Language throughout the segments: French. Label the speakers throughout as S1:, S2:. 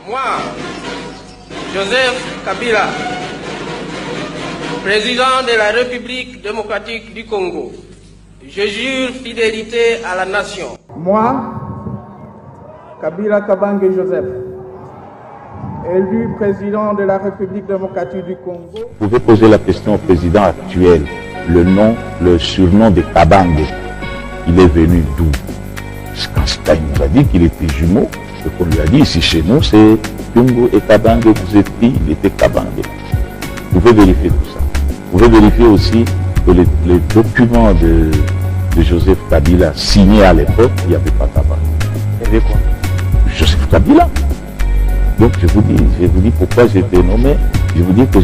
S1: Moi, Joseph Kabila, président de la République démocratique du Congo, je jure fidélité à la nation.
S2: Moi, Kabila Kabange Joseph, élu président de la République démocratique du Congo.
S3: Vous pouvez poser la question au président actuel. Le surnom de Kabange, il est venu d'où? Quand Stein nous a dit qu'il était jumeau, ce qu'on lui a dit ici chez nous, c'est Tungo et Kabange, vous êtes qui? Il était Kabange. Vous pouvez vérifier tout ça. Vous pouvez vérifier aussi que les documents de Joseph Kabila signés à l'époque, il n'y avait pas Kabange. Il y avait quoi? Joseph Kabila. Donc je vous dis pourquoi j'étais nommé. Je vous dis que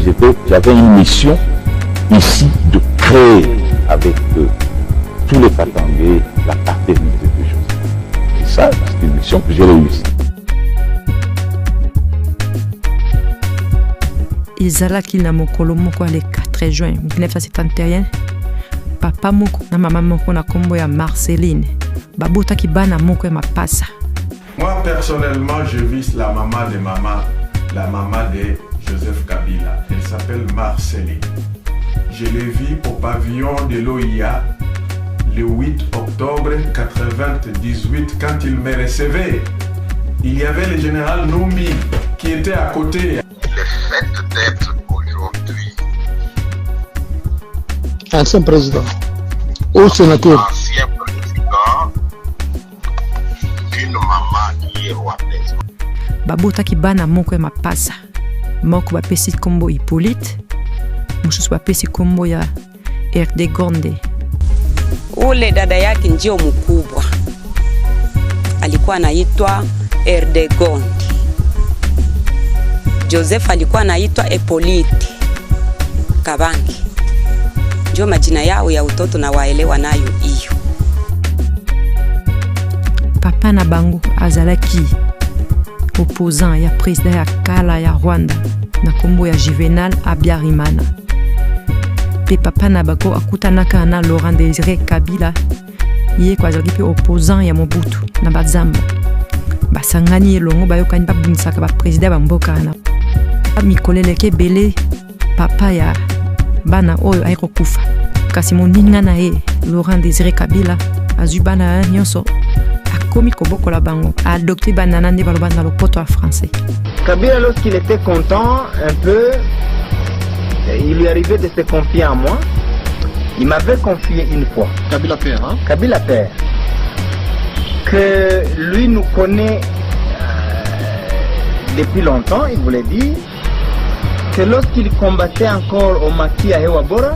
S3: j'avais une mission ici de créer avec tous les Katangais la paternité de Joseph. Et ça, c'est une mission que j'ai réussi.
S4: Ezalaki na mokolo moko le 4 juin 1971, papa moko na mama moko na kombo ya Marceline babotaki bana moko ya mapasa.
S5: Moi personnellement, je vis la maman de Joseph Kabila. Elle s'appelle Marceline. Je l'ai vue au pavillon de l'OIA le 8 octobre 1998 quand il me recevait. Il y avait le général Numbi qui était à côté.
S6: Le fait d'être aujourd'hui
S7: ancien président ou sénateur,
S6: ancien président d'une maman qui est rwandaise.
S4: Babotaki bana moko ya mapasa. Moko bapesi kombo Hippolyte, mosusu bapesi kombo ya Erdegonde.
S8: Ule dada yake ndio mkubwa alikuwa anaitwa Erdegonde. Joseph alikuwa anaitwa Hippolyte Kabange. Ndio majina yao ya utoto na waelewa nayo hiyo.
S4: Papa na bango azalaki opposant ya président ya kala ya Rwanda na kombo ya Juvenal Habyarimana. Pe papa na bako akutanaka na Laurent Désiré Kabila, ye kwa azalaki pe opposant ya Mobutu na Bazamba. Basangani elongo bayokani babunisaka ba président ba mboka na mikoleleke bele papa ya bana oyo ayiko kufa. Kasi moninga na ye Laurent Désiré Kabila azubana nyonso akomi koboko la bango a adopté banana nde balobana na lopoto ya français.
S2: Kabila, lorsqu'il était content un peu, il lui arrivait de se confier à moi. Il m'avait confié une fois.
S7: Kabila père, hein?
S2: Kabila père, que lui nous connaît depuis longtemps. Il voulait dire que lorsqu'il combattait encore au maquis à Hewabora,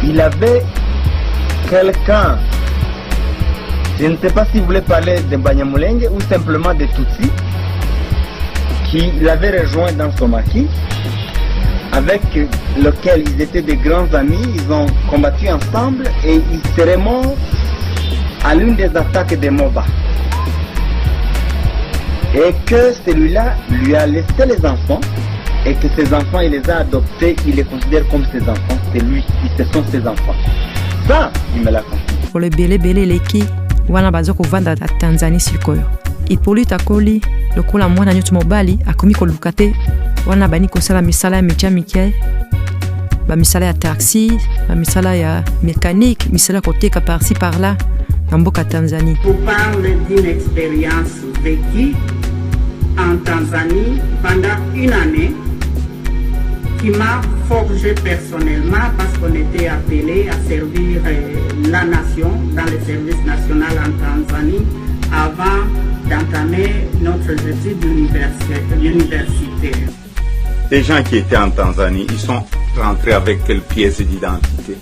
S2: il avait quelqu'un, je ne sais pas s'il voulait parler de Banyamulenge ou simplement de Tutsi, qui l'avait rejoint dans son maquis, avec lequel ils étaient des grands amis. Ils ont combattu ensemble et ils seraient morts à l'une des attaques de Moba. Et que celui-là lui a laissé les enfants, et que ses enfants, il les a adoptés, il les considère comme ses enfants. C'est lui, ce sont ses enfants. Ça, il me l'a confié.
S4: Pour le belé leki, wana bazoko vanda à Tanzanie sikoyo. Hippolyte akoli, lokola mwana nyoto mobali, akomi kolukate, wana bani kosala misala ya mecha mikie, ba misala ya taxi, ba misala ya mécanique, misala koteka par-ci par-là, dans mboka Tanzanie.
S9: Je parle d'une expérience vécue en Tanzanie pendant une année qui m'a forgé personnellement parce qu'on était appelé à servir la nation dans le service national en Tanzanie avant d'entamer notre étude universitaire.
S6: Les gens qui étaient en Tanzanie, ils sont rentrés avec quelle pièce d'identité?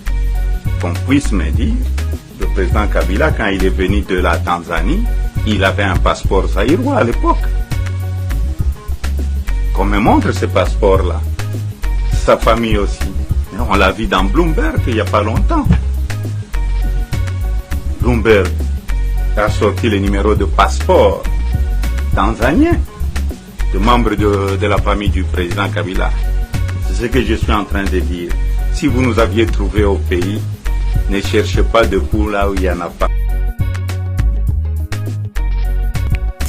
S6: Qu'on puisse me dire, le président Kabila, quand il est venu de la Tanzanie, il avait un passeport zaïrois à l'époque. Qu'on me montre ce passeport-là. Sa famille aussi. On l'a vu dans Bloomberg il n'y a pas longtemps. Bloomberg a sorti le numéro de passeport tanzanien de membres de la famille du président Kabila. C'est ce que je suis en train de dire. Si vous nous aviez trouvé au pays, ne cherchez pas de coup là où il n'y en a pas.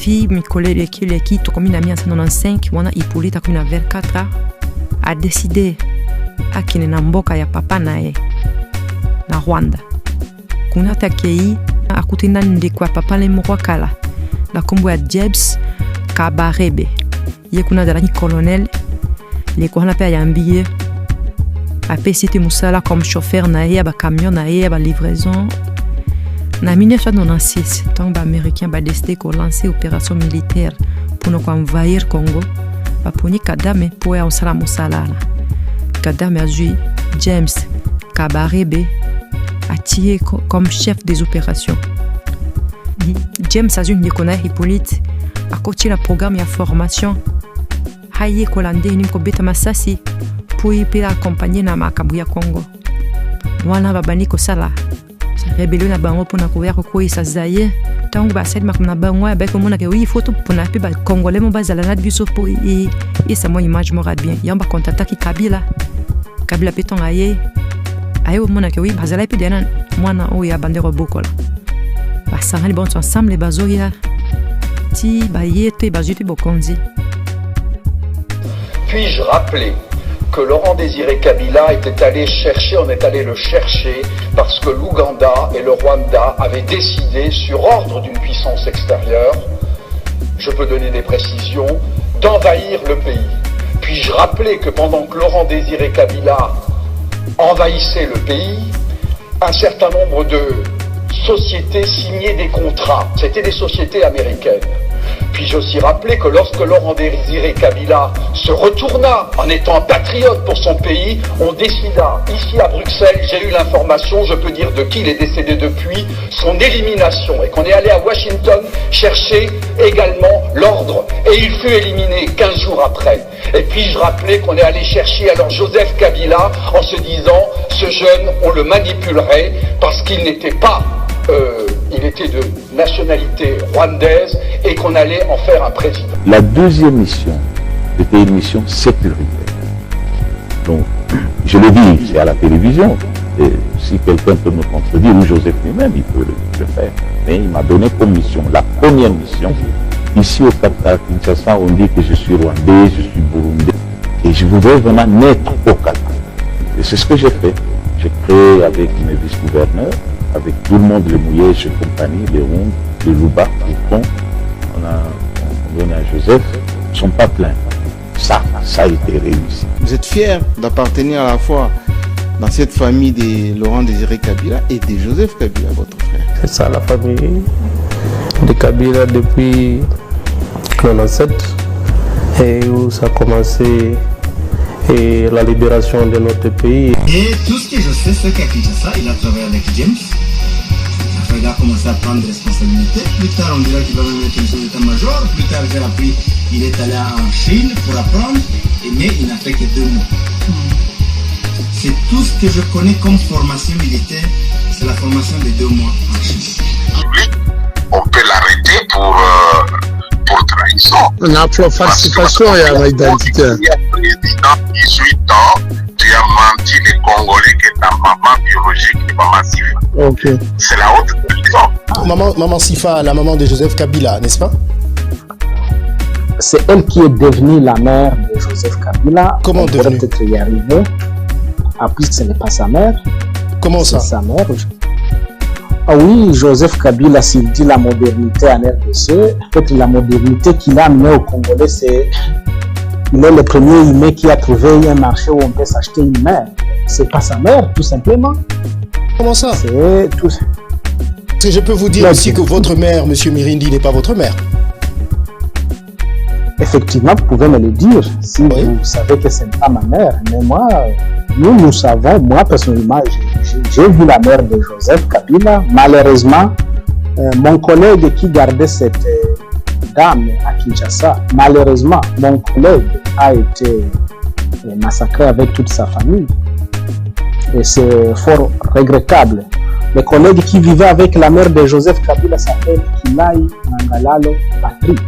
S4: fi mikole kile kitu kwa 1995 wana Hippolyte akuna vers 4 a décidé akine na mboka ya papa nae na Rwanda kuna takei akutina ndiko ya papa le moko kala na kombo ya James Kabarebe ye kuna dalani colonel le ko hana pe yambie apé cité musala comme chauffeur nae ba camion nae ba livraison. Na 1996, tant que les Américains ont décidé de lancer l'opération militaire pour nous envahir Congo, pour nous Kadame pour en salam musala. Kadame a joué James Kabarebe a tiré comme chef des opérations. James a joué Nicolas Hippolyte a coaché le programme de formation. Haye Kolande ni kobeta masasi pour y accompagner na makabuya Congo. Wana babani ko sala. Rebellion na bango pona ko yako ko isazaye tangu ba sel makna bango ba ko mona ke oui photo pona pe ba congolais mo bazala na biso po et ça mo image mo rad bien yamba contacta ki Kabila peton aye mona ke oui bazala pe dena mwana o ya bandero bokola ba sangani bon ensemble les bazoya ti ba yete ba jete bokonzi.
S10: Puis-je rappeler que Laurent Désiré Kabila était allé chercher, on est allé le chercher parce que l'Ouganda et le Rwanda avaient décidé, sur ordre d'une puissance extérieure, je peux donner des précisions, d'envahir le pays. Puis-je rappeler que pendant que Laurent Désiré Kabila envahissait le pays, un certain nombre de sociétés signaient des contrats, c'était des sociétés américaines. Puis-je aussi rappeler que lorsque Laurent Désiré Kabila se retourna en étant patriote pour son pays, on décida, ici à Bruxelles, j'ai eu l'information, je peux dire de qui il est décédé depuis, son élimination, et qu'on est allé à Washington chercher également l'ordre, et il fut éliminé 15 jours après. Et puis-je rappeler qu'on est allé chercher alors Joseph Kabila en se disant, ce jeune, on le manipulerait parce qu'il n'était pas... il était de nationalité rwandaise et qu'on allait en faire un président.
S3: La deuxième mission était une mission sécuritaire. Donc, je le dis, c'est à la télévision. Et si quelqu'un peut me contredire, ou Joseph lui-même, il peut le faire. Mais il m'a donné comme mission, la première mission. Ici au Qatar, Kinshasa, on dit que je suis rwandais, je suis burundais. Et je voudrais vraiment naître au Qatar. Et c'est ce que j'ai fait. J'ai créé avec mes vice-gouverneurs, avec tout le monde, les Mouillèges et compagnie, les Rondes, les Louba, les Ponts, on donne à Joseph, ils ne sont pas pleins. Ça a été réussi.
S7: Vous êtes fiers d'appartenir à la fois dans cette famille de Laurent Désiré Kabila et de Joseph Kabila, votre frère.
S11: C'est ça, la famille de Kabila depuis 1997, et où ça a commencé et la libération de notre pays.
S12: Et tout ce que je sais, c'est qu'à Kinshasa, il a travaillé avec James. Après, il a commencé à prendre des responsabilités. Plus tard, on dirait qu'il va même être une chose d'état-major. Plus tard, j'ai appris qu'il est allé en Chine pour apprendre, mais il n'a fait que 2 mois. C'est tout ce que je connais comme formation militaire, c'est la formation de 2 mois en Chine.
S13: On peut l'arrêter pour trahison.
S7: On a pour participation et à l'identité.
S13: Il y a président 18 ans, tu as menti les Congolais que ta maman biologique est Maman Sifa.
S7: Ok.
S13: C'est la haute trahison.
S14: Maman Sifa, la maman de Joseph Kabila, n'est-ce pas?
S15: C'est elle qui est devenue la mère de Joseph Kabila.
S14: Comment devenue?
S15: Peut-être y arriver. Ah, puisque ce n'est pas sa mère.
S14: Comment ça?
S15: C'est sa mère. Ah oui, Joseph Kabila, s'il dit la modernité en RDC, peut-être la modernité qu'il a amenée au Congolais, c'est il est le premier humain qui a trouvé un marché où on peut s'acheter une mère. C'est pas sa mère, tout simplement.
S14: Comment ça?
S15: C'est tout.
S14: Si je peux vous dire aussi que votre mère, Monsieur Mirindi, n'est pas votre mère.
S15: Effectivement, vous pouvez me le dire si vous savez que ce n'est pas ma mère. Mais moi, nous savons, moi personnellement, j'ai vu la mère de Joseph Kabila. Malheureusement, mon collègue qui gardait cette dame à Kinshasa, malheureusement, mon collègue a été massacré avec toute sa famille. Et c'est fort regrettable. Le collègue qui vivait avec la mère de Joseph Kabila s'appelle Kilai Nangalalo Patrick.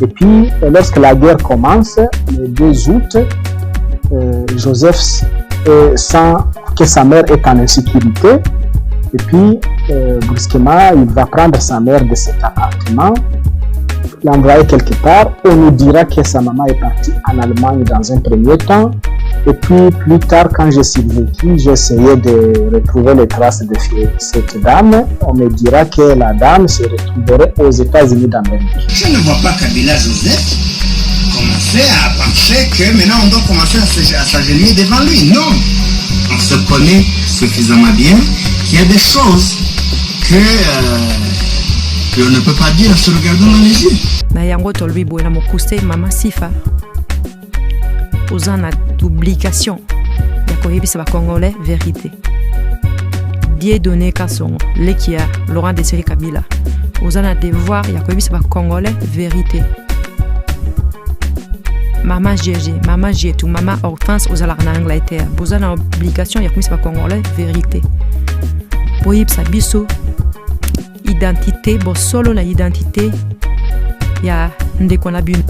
S15: Et puis, lorsque la guerre commence, le 2 août, Joseph sent que sa mère est en insécurité. Et puis, brusquement, il va prendre sa mère de cet appartement l'envoyer quelque part. On nous dira que sa maman est partie en Allemagne dans un premier temps. Et puis plus tard, quand j'ai survécu, j'ai essayé de retrouver les traces de cette dame. On me dira que la dame se retrouverait aux États-Unis d'Amérique.
S12: Je ne vois pas Kabila Joseph commencer à penser que maintenant on doit commencer à s'agenouiller devant lui. Non, on se connaît suffisamment bien qu'il y a des choses que on ne peut pas dire en se regardant dans les yeux.
S4: Na yango tolbi boena mokuse mama sifa. Oza na d'obligation ya koyebisa bakongolais vérité. Dieudonné Kasongo lekia Laurent Désiré Kabila. Oza na devoir ya koyebisa bakongolais vérité. Maman GG, maman Jetou, maman Hortense ozalaka na Angleterre. Boza na obligation ya koyebisa bakongolais vérité. Boyebisa biso identité, bo solo la identité ya ndeko na bino.